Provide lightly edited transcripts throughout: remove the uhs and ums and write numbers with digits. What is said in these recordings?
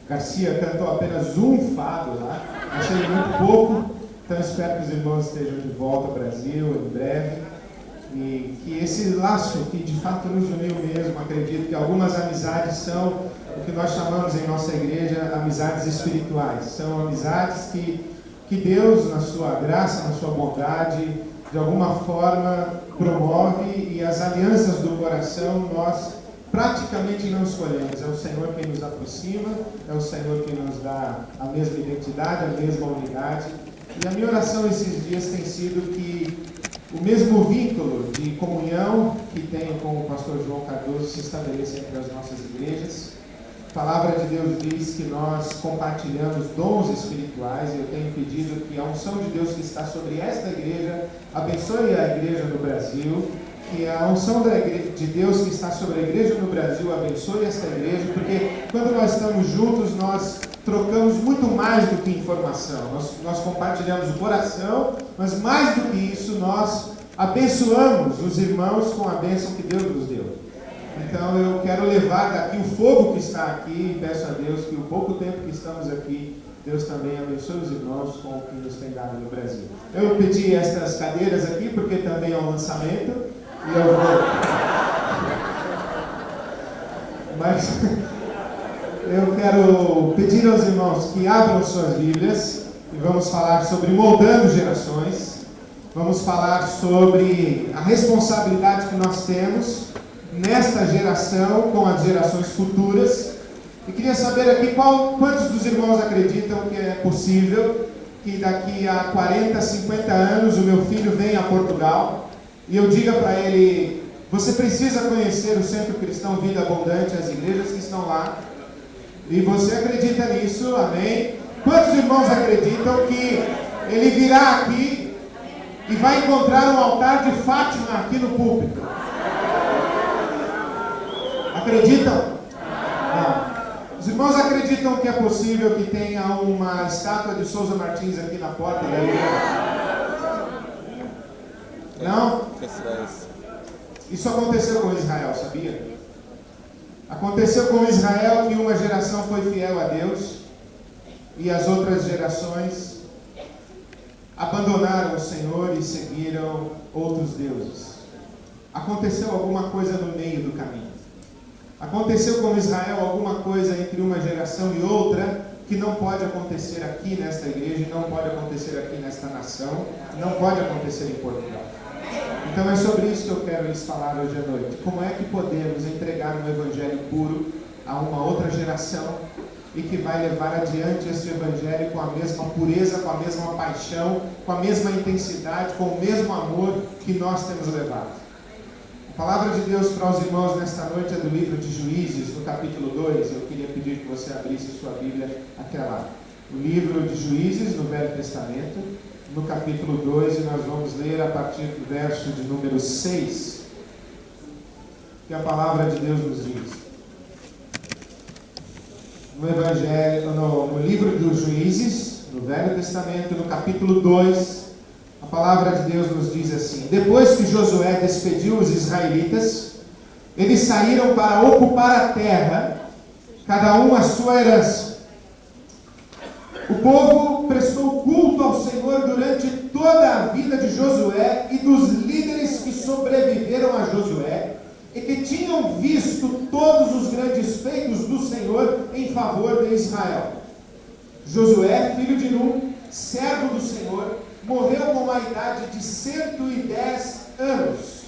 Garcia cantou apenas um fado lá, achei muito pouco, então espero que os irmãos estejam de volta ao Brasil em breve, e que esse laço que de fato nos uniu mesmo, acredito que algumas amizades são o que nós chamamos em nossa igreja amizades espirituais, são amizades que Deus, na sua graça, na sua bondade, de alguma forma promove, e as alianças do coração nós praticamente não escolhemos. É o Senhor quem nos aproxima, é o Senhor quem nos dá a mesma identidade, a mesma unidade. E a minha oração esses dias tem sido que o mesmo vínculo de comunhão que tenho com o pastor João Cardoso se estabeleça entre as nossas igrejas. A palavra de Deus diz que nós compartilhamos dons espirituais, e eu tenho pedido que a unção de Deus que está sobre esta igreja abençoe a igreja no Brasil, que a unção de Deus que está sobre a igreja no Brasil abençoe esta igreja, porque quando nós estamos juntos, nós trocamos muito mais do que informação, nós compartilhamos o coração, mas mais do que isso, nós abençoamos os irmãos com a bênção que Deus nos deu. Então eu quero levar daqui o fogo que está aqui, e peço a Deus que o pouco tempo que estamos aqui, Deus também abençoe os irmãos com o que nos tem dado no Brasil. Eu pedi estas cadeiras aqui porque também é um lançamento, e eu vou... Mas eu quero pedir aos irmãos que abram suas Bíblias e vamos falar sobre moldando gerações. Vamos falar sobre a responsabilidade que nós temos nesta geração com as gerações futuras. E queria saber aqui quantos dos irmãos acreditam que é possível que daqui a 40, 50 anos o meu filho venha a Portugal e eu diga para ele: você precisa conhecer o Centro Cristão Vida Abundante, as igrejas que estão lá. E você acredita nisso? Amém? Quantos irmãos acreditam que ele virá aqui e vai encontrar um altar de Fátima aqui no púlpito? Acreditam? Não. Os irmãos acreditam que é possível que tenha uma estátua de Souza Martins aqui na porta da igreja? Não? Isso aconteceu com Israel, sabia? Aconteceu com Israel que uma geração foi fiel a Deus e as outras gerações abandonaram o Senhor e seguiram outros deuses. Aconteceu alguma coisa no meio do caminho. Aconteceu com Israel alguma coisa entre uma geração e outra que não pode acontecer aqui nesta igreja, não pode acontecer aqui nesta nação, não pode acontecer em Portugal. Então é sobre isso que eu quero lhes falar hoje à noite. Como é que podemos entregar um evangelho puro a uma outra geração e que vai levar adiante esse evangelho com a mesma pureza, com a mesma paixão, com a mesma intensidade, com o mesmo amor que nós temos levado. A palavra de Deus para os irmãos nesta noite é do livro de Juízes, no capítulo 2. Eu queria pedir que você abrisse sua Bíblia até lá. O livro de Juízes, no Velho Testamento, no capítulo 2, e nós vamos ler a partir do verso de número 6, que a palavra de Deus nos diz. No livro dos Juízes, no Velho Testamento, no capítulo 2, a palavra de Deus nos diz assim: depois que Josué despediu os israelitas, eles saíram para ocupar a terra, cada um a sua herança. O povo prestou culto ao Senhor durante toda a vida de Josué e dos líderes que sobreviveram a Josué e que tinham visto todos os grandes feitos do Senhor em favor de Israel. Josué, filho de Nun, servo do Senhor, morreu com a idade de 110 anos.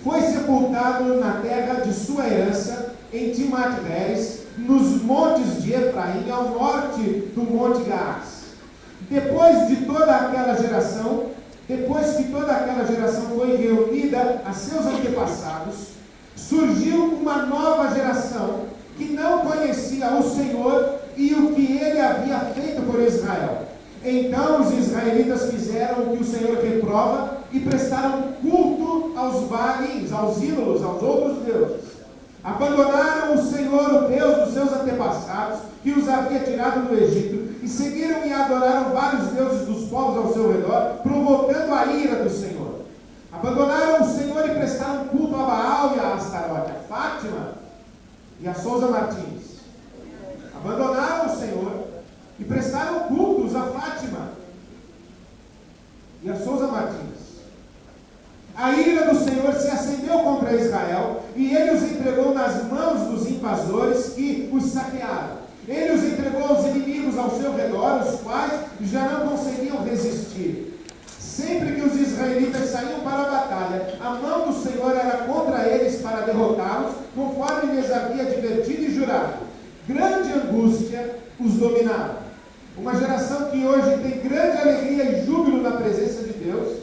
Foi sepultado na terra de sua herança, em Timnat-Heres, nos montes de Efraim, ao norte do Monte Gaás. Depois que toda aquela geração foi reunida a seus antepassados, surgiu uma nova geração que não conhecia o Senhor e o que ele havia feito por Israel. Então os israelitas fizeram o que o Senhor reprova e prestaram culto aos Baalins, aos ídolos, aos outros deuses. Abandonaram o Senhor, o Deus dos seus antepassados, que os havia tirado do Egito, e seguiram e adoraram vários deuses dos povos ao seu redor, provocando a ira do Senhor. Abandonaram o Senhor e prestaram culto a Baal e a Astarote, a Fátima e a Souza Martins. abandonaram o Senhor e prestaram cultos a Fátima e a Souza Martins. A ira do Senhor se acendeu contra Israel e ele os entregou nas mãos dos invasores que os saquearam. Ele os entregou aos inimigos ao seu redor, os quais já não conseguiam resistir. Sempre que os israelitas saíam para a batalha, a mão do Senhor era contra eles para derrotá-los, conforme lhes havia advertido e jurado. Grande angústia os dominava. Uma geração que hoje tem grande alegria e júbilo na presença de Deus,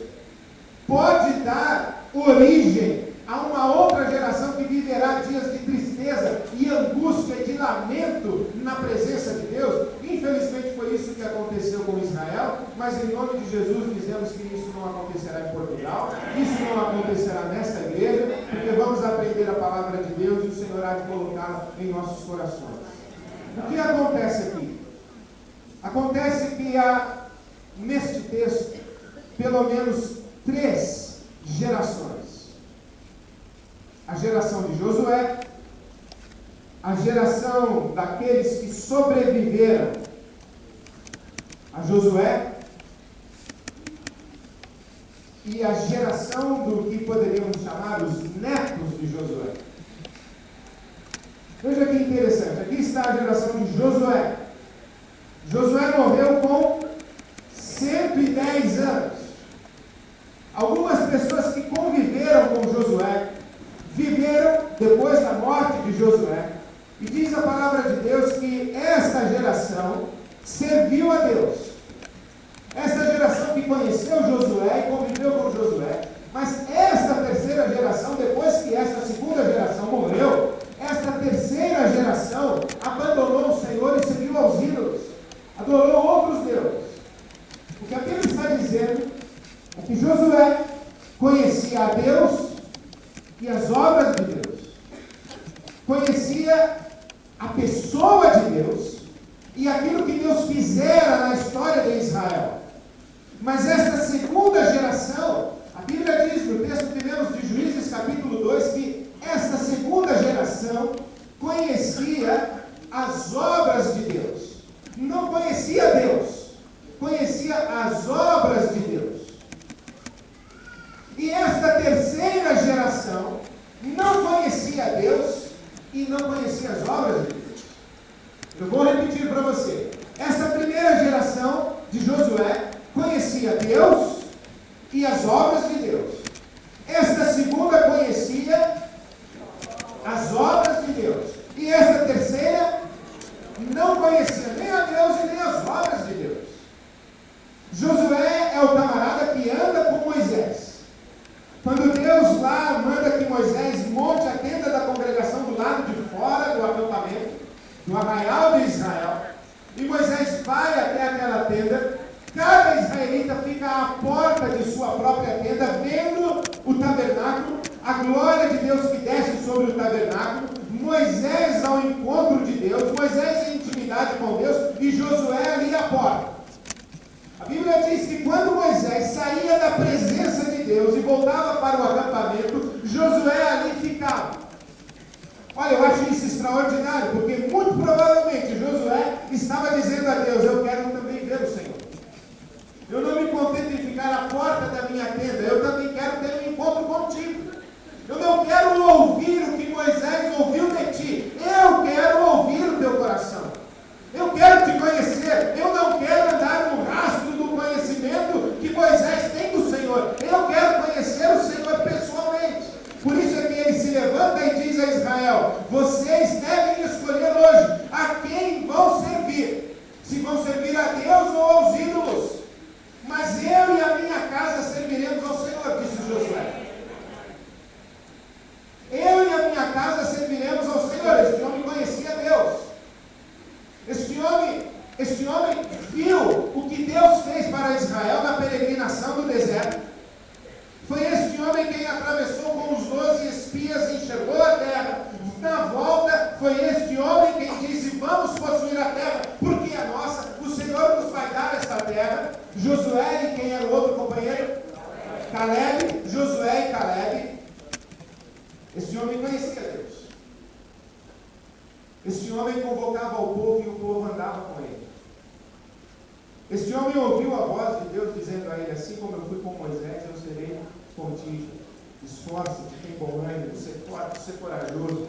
pode dar origem a uma outra geração que viverá dias de tristeza e angústia e de lamento na presença de Deus. Infelizmente foi isso que aconteceu com Israel, mas em nome de Jesus dizemos que isso não acontecerá em Portugal, isso não acontecerá nesta igreja, porque vamos aprender a palavra de Deus e o Senhor há de colocá-la em nossos corações. O que acontece aqui? Acontece que há, neste texto, pelo menos 3 gerações. A geração de Josué, a geração daqueles que sobreviveram a Josué e a geração do que poderíamos chamar os netos de Josué. Veja que interessante, aqui está a geração de Josué. Josué morreu com 110 anos. Algumas pessoas que conviveram com Josué viveram depois da morte de Josué. E diz a palavra de Deus que esta geração serviu a Deus. Esta geração que conheceu Josué e conviveu com Josué. Mas esta terceira geração, depois que esta segunda geração morreu, esta terceira geração abandonou o Senhor e seguiu aos ídolos. Adorou outros deuses. O que a Bíblia está dizendo é que Josué conhecia a Deus e as obras de Deus. Conhecia a pessoa de Deus e aquilo que Deus fizera na história de Israel. Mas esta segunda geração, a Bíblia diz no texto que lemos de Juízes capítulo 2, que esta segunda geração conhecia as obras de Deus. Não conhecia Deus, conhecia as obras de Deus. E esta terceira geração não conhecia Deus e não conhecia as obras de Deus. Eu vou repetir para você. Esta primeira geração de Josué conhecia Deus e as obras de Deus. Esta segunda conhecia as obras de Deus. E esta terceira não conhecia nem a Deus e nem as obras de Deus. Josué é o camarada que anda com Moisés. Quando Deus lá manda que Moisés monte a tenda da congregação do lado de fora do acampamento, do arraial de Israel, e Moisés vai até aquela tenda, cada israelita fica à porta de sua própria tenda, vendo o tabernáculo, a glória de Deus que desce sobre o tabernáculo, Moisés ao encontro de Deus, Moisés em intimidade com Deus, e Josué ali à porta. A Bíblia diz que quando Moisés saía da presença de Deus e voltava para o acampamento, Josué ali ficava. Olha, eu acho isso extraordinário, porque muito provavelmente Josué estava dizendo a Deus: eu quero também ver o Senhor. Eu não me contento em ficar à porta da minha tenda, eu também quero ter um encontro contigo. Eu não quero ouvir o que Moisés ouviu de ti, eu quero ouvir o teu coração. Eu quero te conhecer, eu não quero andar no rastro do conhecimento que Moisés tem do Senhor. Eu quero conhecer o Senhor pessoalmente. Por isso é que ele se levanta e diz a Israel: vocês devem escolher hoje a quem vão servir. Se vão servir a Deus ou aos ídolos. Mas eu e a minha casa serviremos ao Senhor, disse Josué. Eu e a minha casa serviremos ao Senhor. Este homem conhecia Deus. Este homem viu o que Deus fez para Israel na peregrinação do deserto. Foi este homem quem atravessou com os 12 espias e enxergou a terra. Na volta, foi este homem quem disse: vamos possuir a terra, porque é nossa, o Senhor nos vai dar esta terra. Josué e quem era o outro companheiro? Caleb, Josué e Caleb. Este homem conhecia Deus. Este homem homem convocava o povo e o povo andava com ele. Este homem ouviu a voz de Deus dizendo a ele: assim como eu fui com Moisés, eu serei contigo. Esforça-te, tem bom ânimo, ser forte, ser corajoso.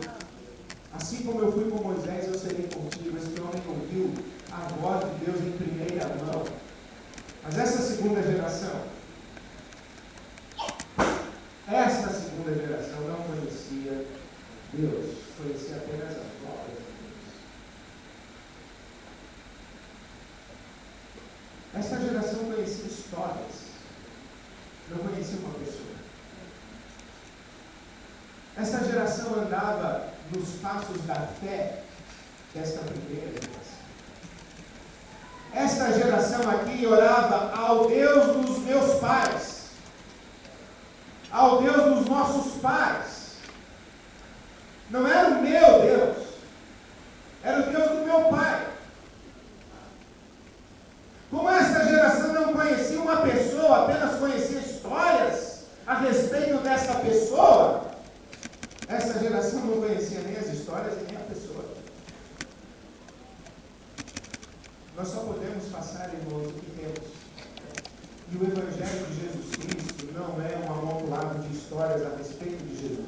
Assim como eu fui com Moisés, eu serei contigo. Este homem ouviu a voz de Deus em primeira mão. Mas essa segunda geração não conhecia Deus, conhecia apenas as obras de Deus. Essa geração conhecia histórias, não conhecia uma pessoa. Essa geração andava nos passos da fé desta primeira geração. Esta geração aqui orava ao Deus dos meus pais, ao Deus dos nossos pais. Não era o meu Deus, era o Deus do meu pai. Como esta geração não conhecia uma pessoa, apenas conhecia histórias a respeito dessa pessoa, essa geração não conhecia nem as histórias e nem a pessoa. Nós só podemos passar, irmãos, o que temos. E o Evangelho de Jesus Cristo não é um amontoado de histórias a respeito de Jesus.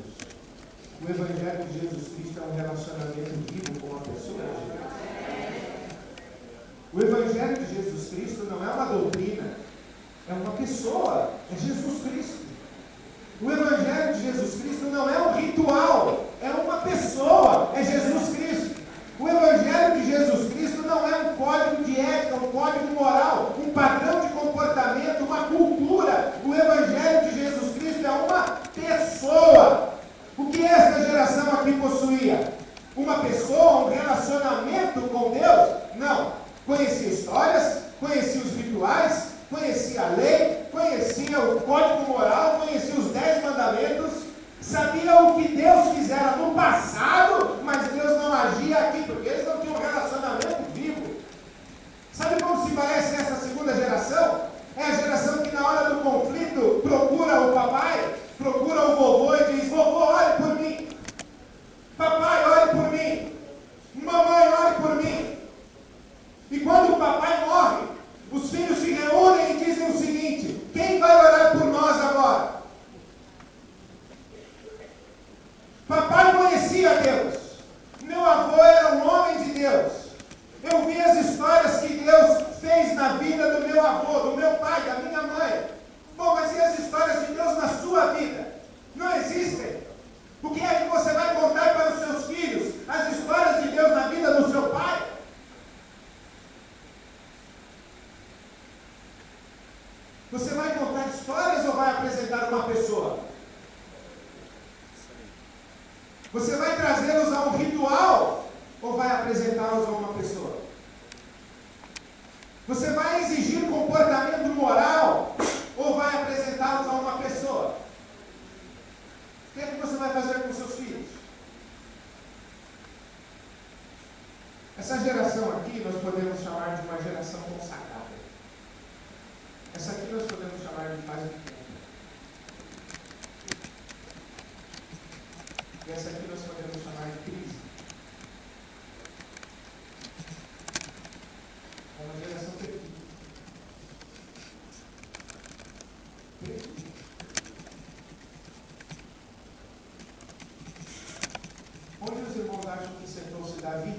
O Evangelho de Jesus Cristo é um relacionamento vivo com a pessoa de Jesus. O Evangelho de Jesus Cristo não é uma doutrina, é uma pessoa, é Jesus Cristo. O Evangelho de Jesus Cristo não é um ritual, é uma pessoa, é Jesus Cristo. O Evangelho de Jesus Cristo não é um código de ética, um código moral, um padrão de comportamento, uma cultura. O Evangelho de Jesus Cristo é uma pessoa. O que esta geração aqui possuía? Uma pessoa, um relacionamento com Deus? Não. Conhecia histórias, conhecia os rituais, conhecia a lei, conhecia o código moral, conhecia os 10 mandamentos, sabia o que Deus fizera no passado, mas Deus não agia aqui, porque eles não tinham um relacionamento vivo. Sabe como se parece essa segunda geração? É a geração que na hora do conflito procura o papai, procura o vovô e diz: vovô, ore por mim. Papai, ore por mim. Mamãe, ore por mim. E quando o papai morre, os filhos se reúnem e dizem o seguinte: quem vai orar por nós agora? Papai conhecia Deus. Meu avô era um homem de Deus. Eu vi as histórias que Deus fez na vida do meu avô, do meu pai, da minha mãe. Bom, mas e as histórias de Deus na sua vida? Não existem. O que é que você vai contar para os seus filhos? As histórias de Deus na vida do seu pai? Você vai contar histórias ou vai apresentar uma pessoa? Você vai trazê-los a um ritual ou vai apresentá-los a uma pessoa? Você vai exigir comportamento moral ou vai apresentá-los a uma pessoa? O que é que você vai fazer com seus filhos? Essa geração aqui nós podemos chamar de uma geração consagrada. Essa aqui nós podemos chamar de paz do tempo. E essa aqui nós podemos chamar de crise. É uma geração perdida. Onde os irmãos acham que sentou-se Davi?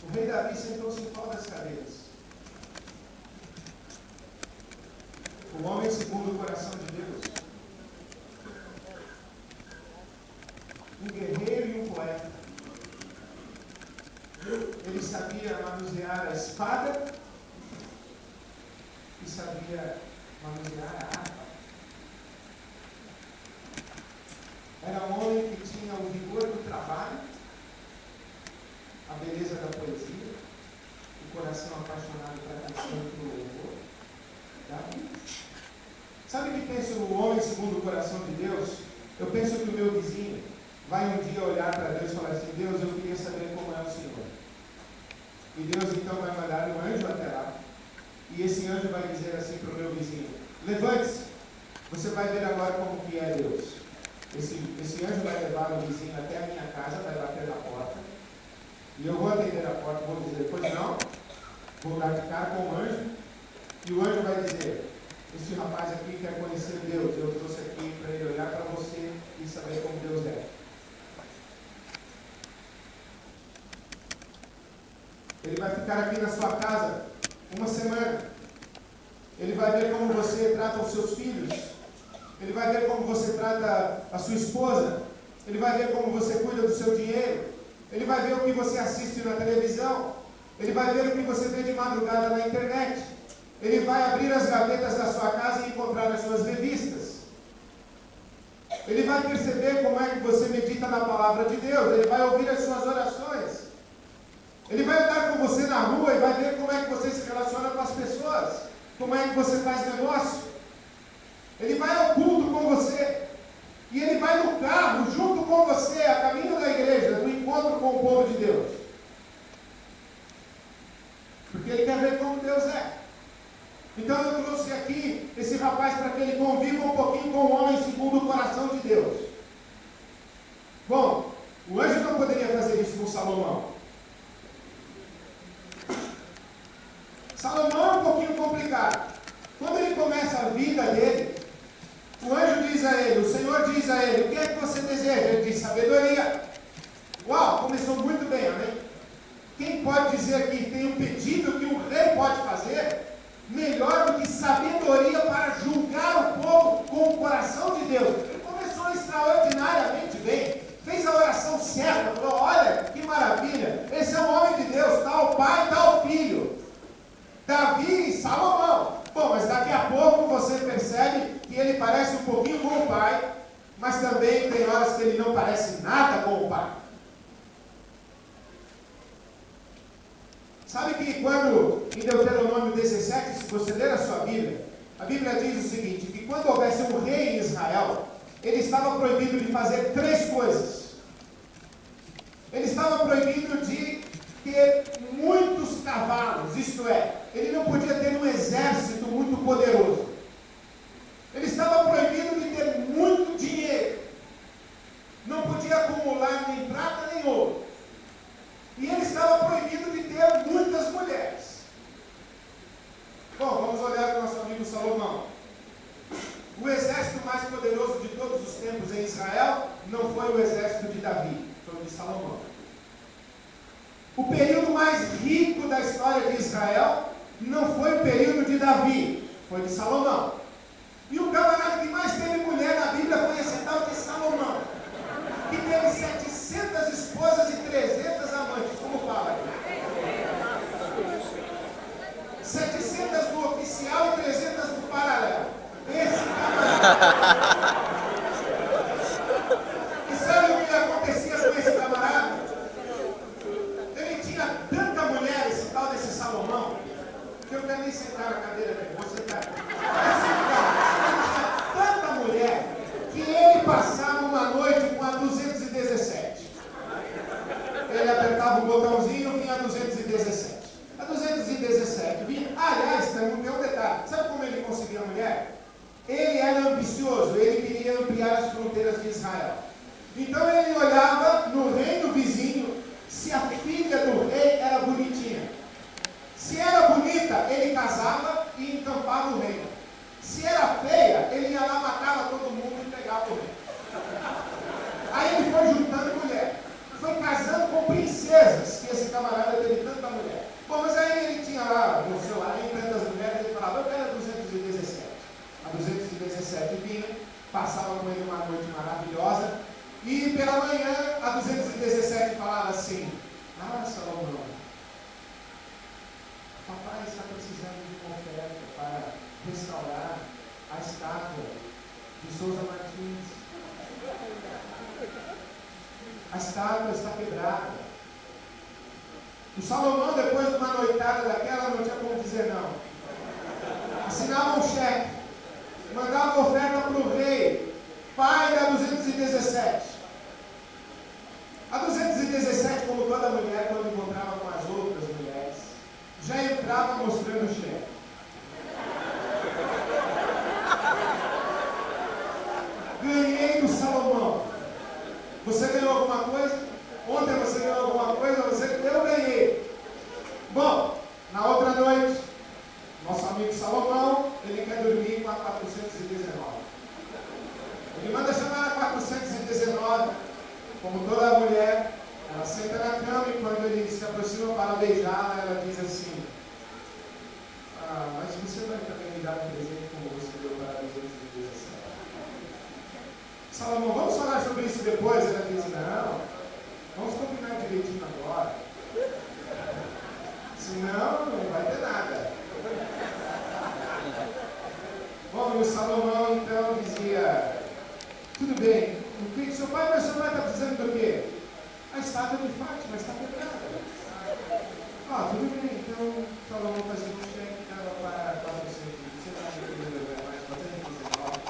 O rei Davi sentou-se em qual das cadeiras? O homem segundo o coração de Deus. Um guerreiro e um poeta. Ele sabia manusear a espada e sabia manusear a arma. Era um homem que tinha o vigor do trabalho, a beleza da poesia, o coração apaixonado para a canção e para o louvor. Davi. Sabe o que pensa o homem segundo o coração de Deus? Eu penso que o meu vizinho vai um dia olhar para Deus e falar assim: Deus, eu queria saber como é o Senhor. E Deus então vai mandar um anjo até lá. E esse anjo vai dizer assim para o meu vizinho: levante-se, você vai ver agora como que é Deus. Esse anjo vai levar o vizinho até a minha casa, vai bater na porta, e eu vou atender a porta, vou dizer, pois não, vou dar de cara com o anjo, e o anjo vai dizer, esse rapaz aqui quer conhecer Deus, eu trouxe aqui para ele olhar para você e saber como Deus é. Ele vai ficar aqui na sua casa uma semana. Ele vai ver como você trata os seus filhos. Ele vai ver como você trata a sua esposa. Ele vai ver como você cuida do seu dinheiro. Ele vai ver o que você assiste na televisão. Ele vai ver o que você vê de madrugada na internet. Ele vai abrir as gavetas da sua casa e encontrar as suas revistas. Ele vai perceber como é que você medita na palavra de Deus. Ele vai ouvir as suas orações. Ele vai andar com você na rua e vai ver como é que você se relaciona com as pessoas. Como é que você faz negócio. Ele vai ao culto com você. E ele vai no carro junto com você, a caminho da igreja, do encontro com o povo de Deus. Porque ele quer ver como Deus é. Então eu trouxe aqui esse rapaz para que ele conviva um pouquinho com o homem segundo o coração de Deus. Bom, o anjo não poderia fazer isso com Salomão. Salomão é um pouquinho complicado. Quando ele começa a vida dele, o anjo diz a ele, o Senhor diz a ele, o que é que você deseja? Ele diz, sabedoria. Uau, começou muito bem, amém? Quem pode dizer que tem um pedido que um rei pode fazer melhor do que sabedoria para julgar o povo com o coração de Deus? Ele começou extraordinariamente bem, fez a oração certa, falou, olha, que maravilha, esse é um homem de Deus, tal pai, tal filho, Davi e Salomão. Bom, mas daqui a pouco você percebe que ele parece um pouquinho com o pai, mas também tem horas que ele não parece nada com o pai. Sabe que quando, em Deuteronômio 17, se você ler a sua Bíblia, a Bíblia diz o seguinte, que quando houvesse um rei em Israel, ele estava proibido de fazer 3 coisas. Ele estava proibido de ter muitos cavalos, isto é, ele não podia ter um exército muito poderoso. Ele estava proibido de ter muito dinheiro. Não podia acumular nem prata nem ouro. E ele estava proibido de ter muitas mulheres. Bom, vamos olhar para o nosso amigo Salomão. O exército mais poderoso de todos os tempos em Israel não foi o exército de Davi, foi o de Salomão. O período mais rico da história de Israel não foi o período de Davi, foi de Salomão. E o camarada que mais teve mulher na Bíblia foi esse tal de Salomão, que teve 700 esposas e 300 amantes, como fala aqui. 700 do oficial e 300 do paralelo. Esse camarada. E sabe o que acontecia com esse camarada? Ele tinha tanta mulher, esse tal desse Salomão, que eu quero nem sentar na cadeira dele, vou sentar. Esse cara tinha tanta mulher que ele passava uma noite com a 217. Ele apertava o botãozinho e vinha a 217. A 217 vinha. Aliás, tem um detalhe. Sabe como ele conseguia a mulher? Ele era ambicioso, ele queria ampliar as fronteiras de Israel. Então ele olhava no reino vizinho se a filha do rei era bonitinha. Se era bonita, ele casava e encampava o reino. Se era feia, ele ia lá, matava todo mundo e pegava o reino. Aí ele foi juntando mulher. Foi casando com princesas, que esse camarada teve tanta mulher. Bom, mas aí ele tinha lá, no seu além tantas mulheres, ele falava, eu quero a 217. A 217 vinha, passava com ele uma noite maravilhosa, e pela manhã, a 217 falava assim, Salomão, papai está precisando de uma oferta para restaurar a estátua de Souza Martins. A estátua está quebrada. O Salomão, depois de uma noitada daquela, não tinha como dizer não. Assinava um cheque, mandava oferta para o rei, pai da 217. A 217, como toda mulher, quando encontrava com as outras mulheres, já entrava mostrando o cheque. Ganhei do Salomão. mulher, ela senta na cama e quando ele se aproxima para beijá-la, ela diz assim: mas você vai também me dar um presente como você deu para os outros dias. Salomão, vamos falar sobre isso depois? Ela diz: não, vamos combinar direitinho agora. Senão não vai ter nada. Bom, e o Salomão então dizia: tudo bem, o que seu pai está precisando do quê? A estátua de Fátima está quebrada. Tudo bem, então Salomão faz um cheque para 400. Você vai resolver mais 419.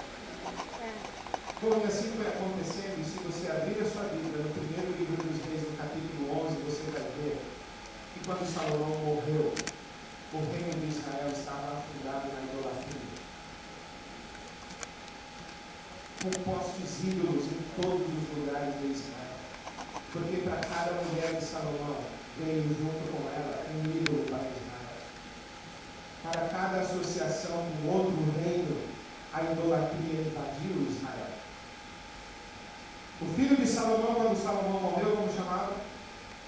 Bom, e assim foi acontecendo, e se você abrir a sua Bíblia no primeiro livro dos Reis, no capítulo 11, você vai ver que quando Salomão morreu, o reino de Israel estava afundado na idolatria, com postes ídolos em todos os lugares de Israel, porque para cada mulher de Salomão veio junto com ela um ídolo para Israel. Para cada associação com outro reino, a idolatria invadiu Israel. O filho de Salomão, quando Salomão morreu, como chamava,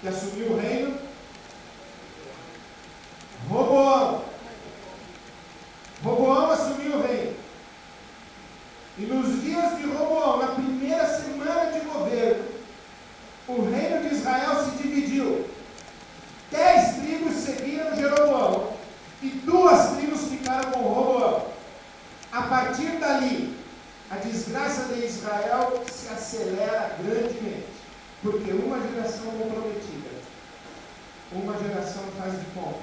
que assumiu o reino, Roboão. Roboão assumiu o reino. E nos dias de Roboão, na primeira semana de governo, o reino de Israel se dividiu. 10 tribos seguiram Jeroboão e 2 tribos ficaram com Roboão. A partir dali, a desgraça de Israel se acelera grandemente, porque uma geração comprometida, uma geração faz de conta,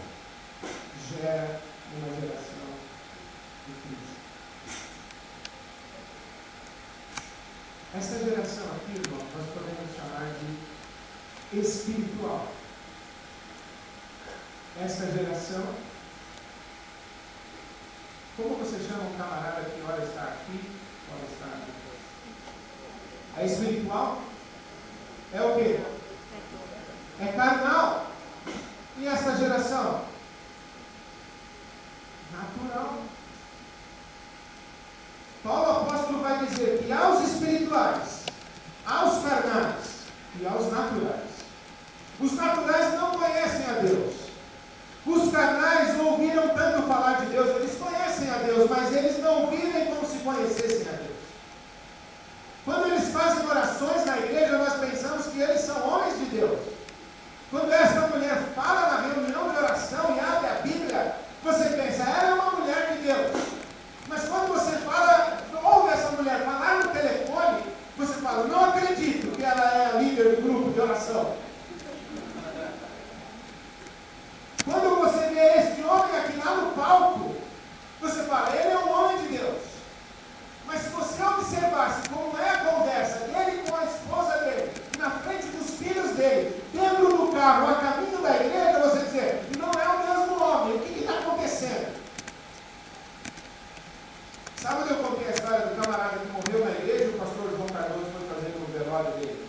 gera uma geração de crise. Esta geração aqui, irmão, nós podemos chamar de espiritual. Esta geração, como você chama um camarada que ora está aqui, ora está aqui? A espiritual é o quê? É carnal. E esta geração? Natural. Paulo apóstolo vai dizer que aos espirituais, aos carnais e aos naturais. Os naturais não conhecem a Deus. Os carnais ouviram tanto falar de Deus, eles conhecem a Deus, mas eles não vivem como se conhecessem a Deus. Quando eles fazem orações na igreja, nós pensamos que eles são homens de Deus. Quando esta mulher fala na reunião de oração e abre a Bíblia, você pensa, ela é uma mulher de Deus. Mas quando você ouve essa mulher falar no telefone, você fala, não acredito que ela é a líder do grupo de oração. Quando você vê este homem aqui lá no palco, você fala, ele é um homem de Deus. Mas se você observasse como é a conversa dele com a esposa dele, na frente dos filhos dele, dentro do carro, a caminho da igreja, você dizer, não é o mesmo homem, o que está acontecendo? Sabe onde eu contei a história do camarada que morreu na igreja e o pastor João Cardoso foi fazer no velório dele?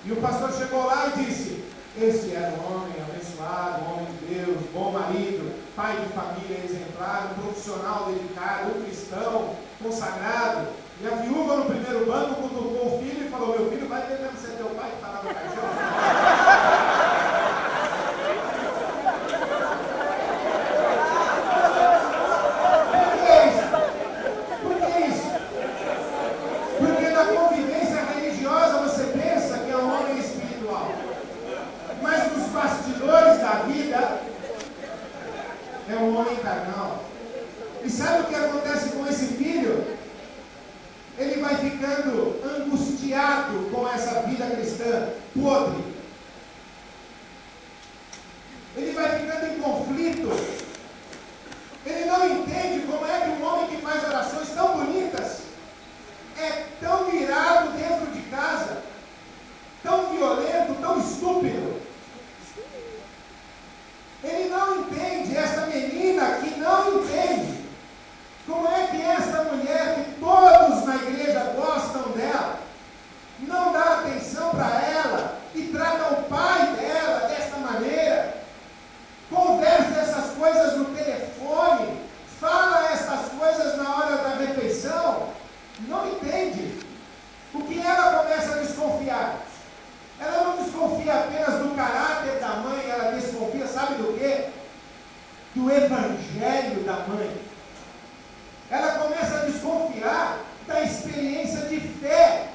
E o pastor chegou lá e disse, esse era um homem abençoado, um homem de Deus, bom marido, pai de família exemplar, um profissional dedicado, um cristão consagrado. E a viúva no primeiro banco cutucou o filho e falou, meu filho, vai ter mesmo ser teu pai que está lá no caixão? É um homem carnal. E sabe o que acontece com esse filho? Ele vai ficando angustiado com essa vida cristã podre. Ele vai ficando em conflito. Ele não entende como é que um homem que faz orações tão bonitas é tão virado dentro de casa, tão violento, tão estúpido. Ele não entende, essa menina que não entende, como é que essa mulher, que todos na igreja gostam dela, não dá atenção para ela e traz evangelho da mãe. Ela começa a desconfiar da experiência de fé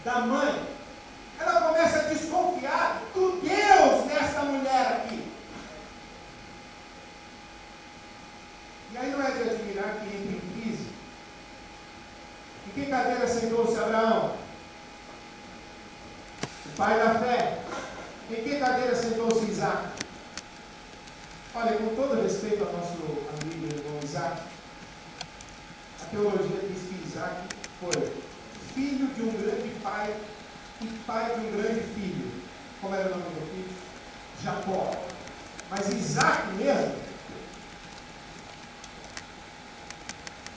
da mãe. Ela começa a desconfiar do Deus dessa mulher aqui. E aí não é de admirar que entra em crise. Em que cadeira sentou-se Abraão? O pai da fé. Em que cadeira sentou-se Isaac? Olha, com todo respeito ao nosso amigo e irmão Isaac, a teologia diz que Isaac foi filho de um grande pai e pai de um grande filho. Como era o nome do filho? Jacó. Mas Isaac mesmo,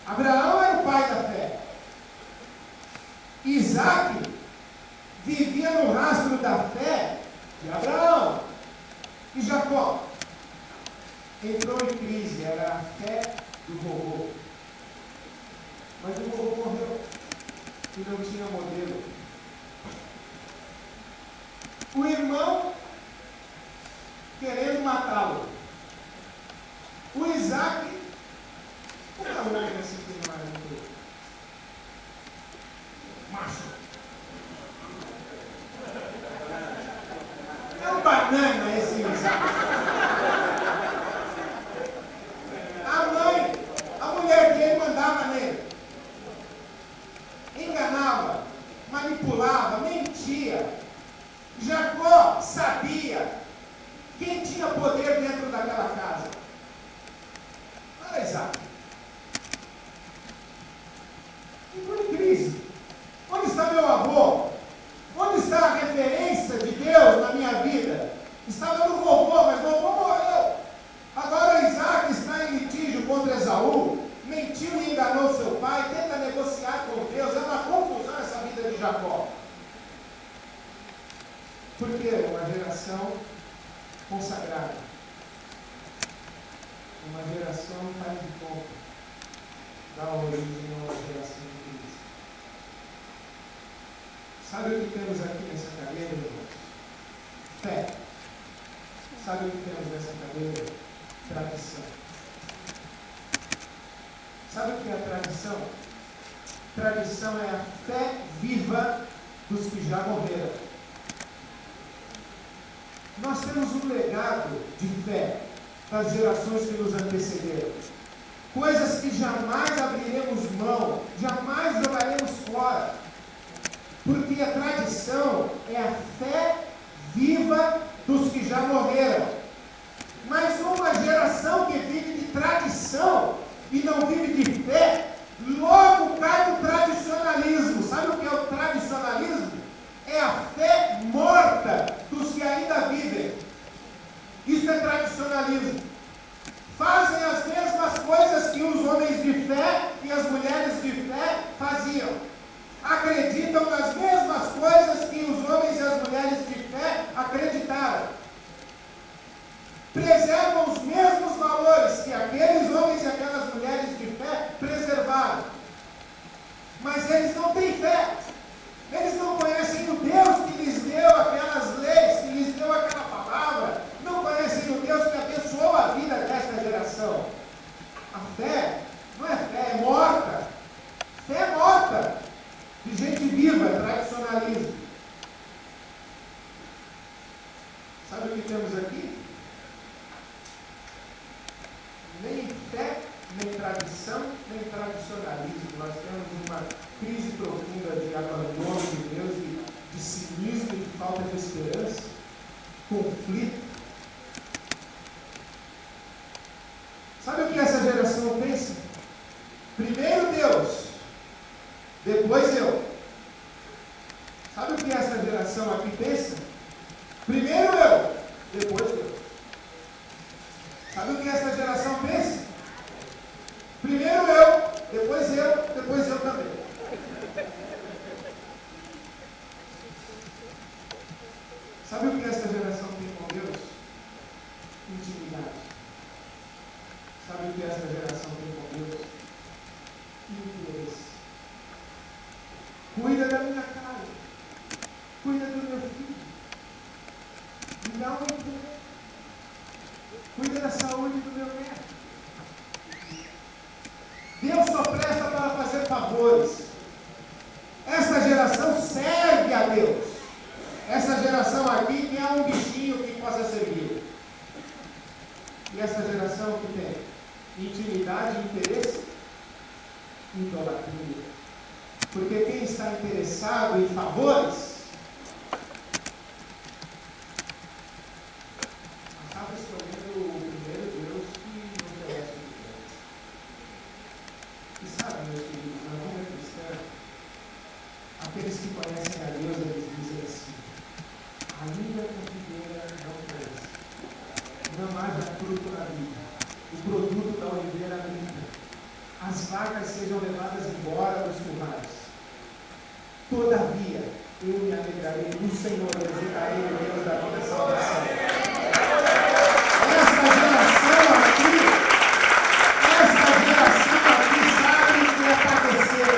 Abraão era o pai da fé. Isaac vivia no rastro da fé de Abraão. E Jacó entrou em crise, era a fé do vovô. Mas o vovô morreu e não tinha modelo. O irmão querendo matá-lo. O Isaac, como é o homem assim que não é muito macho? É um banana esse Isaac. A mulher dele mandava nele. Enganava, manipulava, mentia. Jacó sabia quem tinha poder dentro daquela casa. Olha Isaac. Entrou em crise. Onde está meu avô? Onde está a referência de Deus na minha vida? Estava no vovô, mas vovô morreu. Agora Isaac está em litígio contra Esaú, mentiu e enganou seu pai, tenta negociar com Deus. É uma confusão essa vida de Jacó. Porque uma geração consagrada, uma geração faz de conta, dá origem a uma geração de crise. Sabe o que temos aqui nessa cadeira, irmãos? Fé. Sabe o que temos nessa cadeira? Tradição. Sabe o que é a tradição? Tradição é a fé viva dos que já morreram. Nós temos um legado de fé das gerações que nos antecederam. Coisas que jamais abriremos mão, jamais jogaremos fora. Porque a tradição é a fé viva dos que já morreram. Mas uma geração que vive de tradição e não vive de fé, logo cai no tradicionalismo. Sabe o que é o tradicionalismo? É a fé morta dos que ainda vivem. Isso é tradicionalismo. Fazem as mesmas coisas que os homens de fé e as mulheres de fé faziam. Acreditam nas mesmas coisas que os homens e as mulheres de fé acreditaram. Preservam os mesmos valores que aqueles homens e aquelas mulheres de fé preservaram. Mas eles não têm fé. Eles não conhecem o Deus que lhes deu aquelas leis, que lhes deu aquela palavra. Não conhecem o Deus que abençoou a vida desta geração. A fé não é fé, é morta. Fé é morta. De gente viva, tradicionalismo. Sabe o que temos aqui? Nem fé, nem tradição, nem tradicionalismo. Nós temos uma crise profunda de abandono de Deus, de cinismo, de falta de esperança, conflito. Sabe o que essa geração pensa? Primeiro Deus, depois eu. Sabe o que essa geração aqui pensa? Primeiro eu, depois Deus. Sabe o que essa geração pensa? Primeiro eu, depois eu também. Sabe o que essa geração tem com Deus? Intimidade. Sabe o que essa geração tem com Deus? Interesse. Cuida da minha casa. Cuida do meu filho. Me dá um emprego. Cuida da saúde do meu neto. Deus só presta para fazer favores. Essa geração serve a Deus. Essa geração aqui tem um bichinho que possa servir. E essa geração que tem intimidade e interesse, idolatria. Porque quem está interessado em favores acaba escolhendo o primeiro Deus que não conhece o Deus. E sabe, meus queridos, na vida cristã, aqueles que conhecem a Deus, eles dizem assim: ainda que a figueira não cresça, não haja fruto na vida, o produto da oliveira limpa, as vacas sejam levadas embora dos currais, todavia eu me alegrarei no Senhor, exultarei no Deus da minha salvação. Esta geração aqui sabe o que é padecer,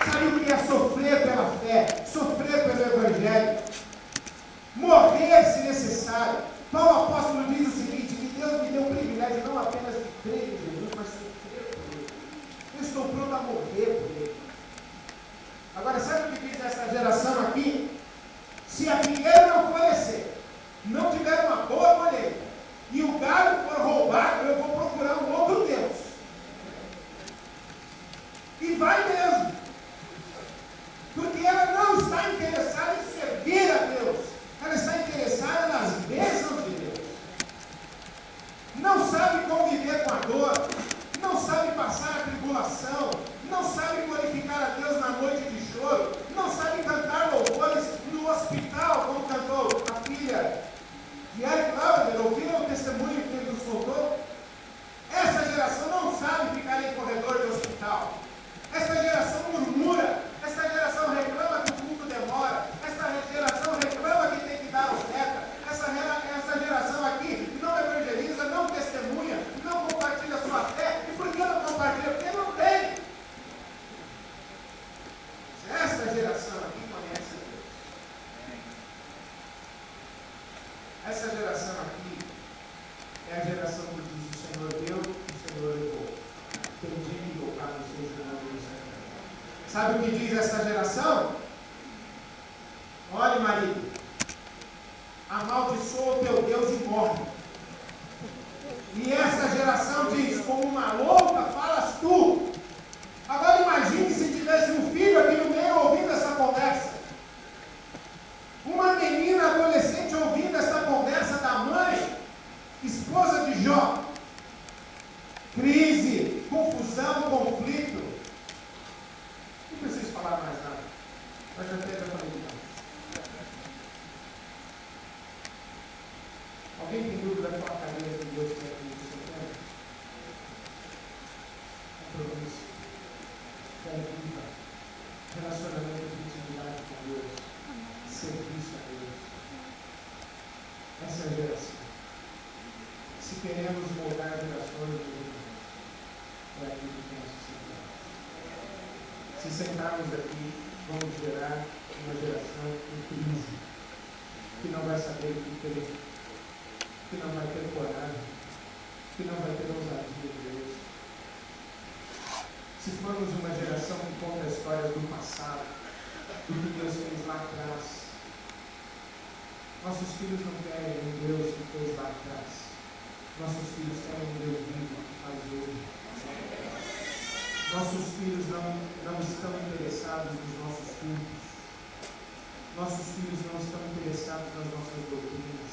sabe o que é sofrer pela fé, sofrer pelo Evangelho, morrer se necessário. Paulo apóstolo diz o seguinte: que Deus me deu o privilégio não apenas de crer em Jesus, mas sofrer por Ele. Eu estou pronto a morrer por Ele. Agora, sabe o que diz essa geração aqui? Se a figueira não florescer, não tiver uma boa colheita, e o gado for roubado, eu vou procurar um outro Deus. E vai mesmo. Porque ela não está interessada em servir a Deus. Ela está interessada nas bênçãos de Deus. Não sabe conviver com a dor. Não sabe passar a tribulação. Não sabe glorificar a Deus na noite de choro. Não sabe cantar louvores no hospital, como cantou a filha de Eric Lauder. Ouviram o testemunho que ele nos contou? Essa geração não sabe ficar em corredor de hospital. Essa geração murmura. Essa geração reclama que o culto demora. Essa geração reclama que tem que dar oferta. Essa geração aqui não evangeliza, não testemunha, não compartilha a sua fé. E por que não compartilha? Porque não tem. Essa geração aqui conhece a Deus. Essa geração aqui é a geração que diz: o Senhor deu, o Senhor levou. Perdi e louvado seja o nome do Senhor. Sabe o que diz essa geração? Olhe, marido, amaldiçoa o teu Deus e morre. E essa geração diz: como uma louca falas tu. Agora imagine se tivesse um filho aqui no meio ouvindo essa conversa. Uma menina adolescente ouvindo essa conversa da mãe, esposa de Jó. Crise, confusão, conflito. Não preciso falar mais nada. Eu já falei então. Alguém tem dúvida qual a cadeia que Deus quer que você tenha? Compromisso, fé viva, relacionamento de intimidade com Deus, serviço a Deus. Essa é a geração. Se queremos moldar gerações, é aqui que temos que sentar. Se sentarmos aqui, vamos gerar uma geração em crise, que não vai saber o que querer, que não vai ter coragem, que não vai ter ousadia de Deus. Se formos uma geração que conta histórias do passado, do que Deus fez lá atrás, nossos filhos não querem um Deus que fez lá atrás. Nossos filhos querem um Deus vivo que faz hoje. Nossos filhos não estão interessados nos nossos cultos. Nossos filhos não estão interessados nas nossas doutrinas.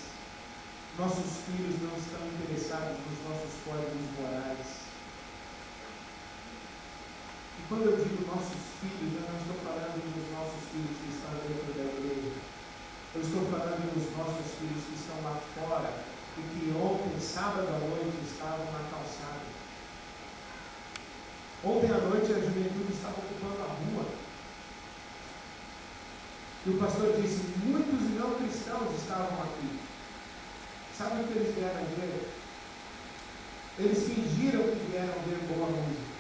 Nossos filhos não estão interessados nos nossos códigos morais. E quando eu digo nossos filhos, eu não estou falando dos nossos filhos que estão dentro da igreja. Eu estou falando dos nossos filhos que estão lá fora e que ontem, sábado à noite, estavam na calçada. Ontem à noite a juventude estava ocupando a rua. E o pastor disse: muitos não cristãos estavam aqui. Sabe o que eles vieram ver? Eles fingiram que vieram ver boa música.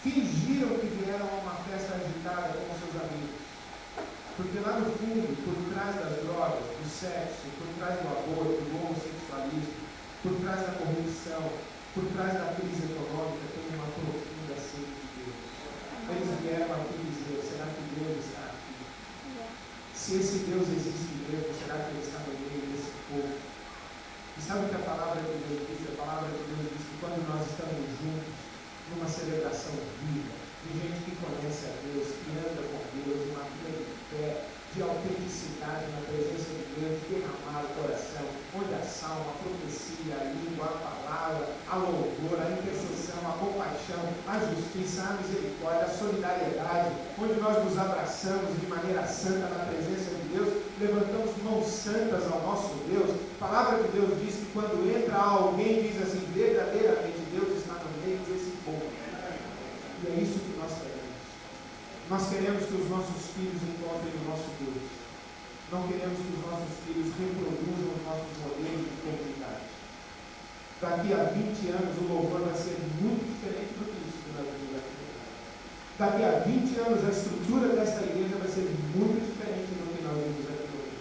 Fingiram que vieram a uma festa agitada com seus amigos. Porque lá no fundo, por trás das drogas, do sexo, por trás do aborto, do homossexualismo, por trás da corrupção, Por trás da crise econômica tem uma profunda sede de Deus. Eles vieram aqui dizer, será que Deus está aqui? Se esse Deus existe mesmo, será que Ele está no meio desse povo? E sabe o que a palavra de Deus diz? A palavra de Deus diz que quando nós estamos juntos, numa celebração viva, de gente que conhece a Deus, que anda com Deus, uma vida de fé, de autenticidade na presença de Deus, de derramar o coração, onde a salma, a profecia, a língua, a palavra, a louvor, a intercessão, a compaixão, a justiça, a misericórdia, a solidariedade, onde nós nos abraçamos de maneira santa na presença de Deus, levantamos mãos santas ao nosso Deus. A palavra de Deus diz que quando entra alguém, diz assim, verdadeiramente Deus está no meio desse povo. E é isso que nós queremos. Nós queremos que os nossos filhos encontrem o nosso Deus. Não queremos que os nossos filhos reproduzam os nossos modelos de comunidade. Daqui a 20 anos o louvor vai ser muito diferente do que isso que nós vimos aqui. Daqui a 20 anos a estrutura desta igreja vai ser muito diferente do que nós vimos aqui hoje.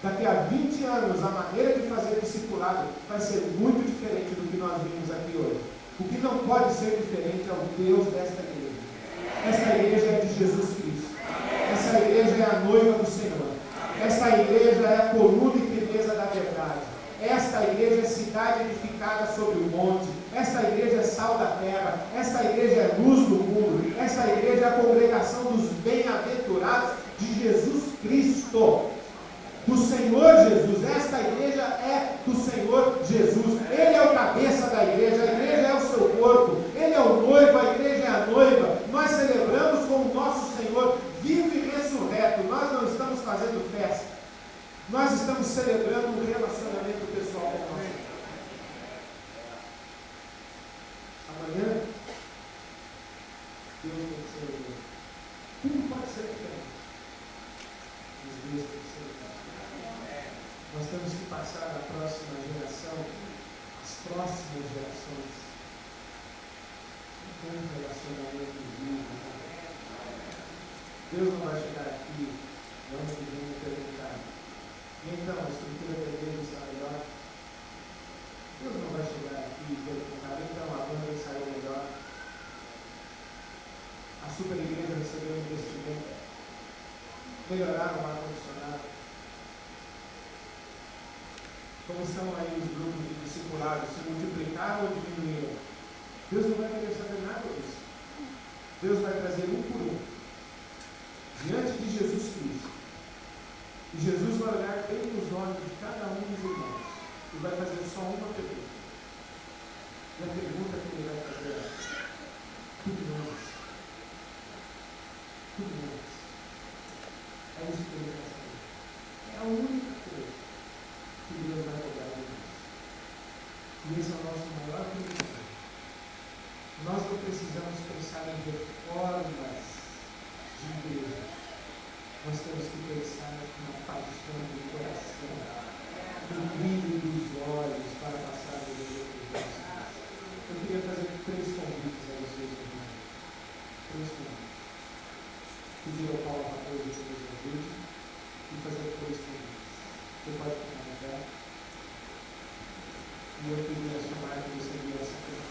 Daqui a 20 anos a maneira de fazer discipulado vai ser muito diferente do que nós vimos aqui hoje. O que não pode ser diferente é o Deus desta igreja. Esta igreja é de Jesus Cristo. Essa igreja é a noiva do Senhor. Esta igreja é a coluna e firmeza da verdade. Esta igreja é cidade edificada sobre o monte. Esta igreja é sal da terra. Esta igreja é luz do mundo. Esta igreja é a congregação dos bem-aventurados de Jesus Cristo. Do Senhor Jesus. Esta igreja é do Senhor Jesus. Ele é o cabeça da igreja. A igreja é o seu corpo. Ele é o noivo. A igreja é a noiva. Nós celebramos com o nosso Senhor vivo e ressurreto. Nós não estamos fazendo festa. Nós estamos celebrando um relacionamento pessoal com o nosso Senhor. Amanhã, Deus tem que ser o Deus. Tudo pode ser diferente. Mas Deus tem que ser o Deus. Nós temos que passar à próxima geração, as próximas gerações, um relacionamento vivo. Deus não vai chegar aqui no ano que vem e perguntar, e então a estrutura da igreja está melhor? Deus não vai chegar aqui e perguntar, então a banda saiu melhor? A super igreja recebeu um investimento, melhoraram o ar-condicionado. Como estão aí os grupos de discipulados? Se multiplicaram ou diminuíram? Deus não vai querer saber nada disso. Deus vai trazer um por um diante de Jesus Cristo. E Jesus vai olhar bem nos olhos de cada um dos irmãos e vai fazer só uma pergunta. E a pergunta que ele vai fazer é: tudo mais. Tudo mais. É isso que ele vai fazer. É a única coisa que Deus vai cobrar de nós. E esse é o nosso maior privilégio. Nós não precisamos pensar em reformas de igreja. Nós temos que pensar na paixão do coração, no brilho dos olhos para passar a viver por Deus. Eu queria fazer 3 convites a vocês irmãos. 3 convites. Pedir ao Paulo Raposo que nos ajude e fazer 3 convites. Você pode ficar no pé. E eu queria chamar que você viesse aqui.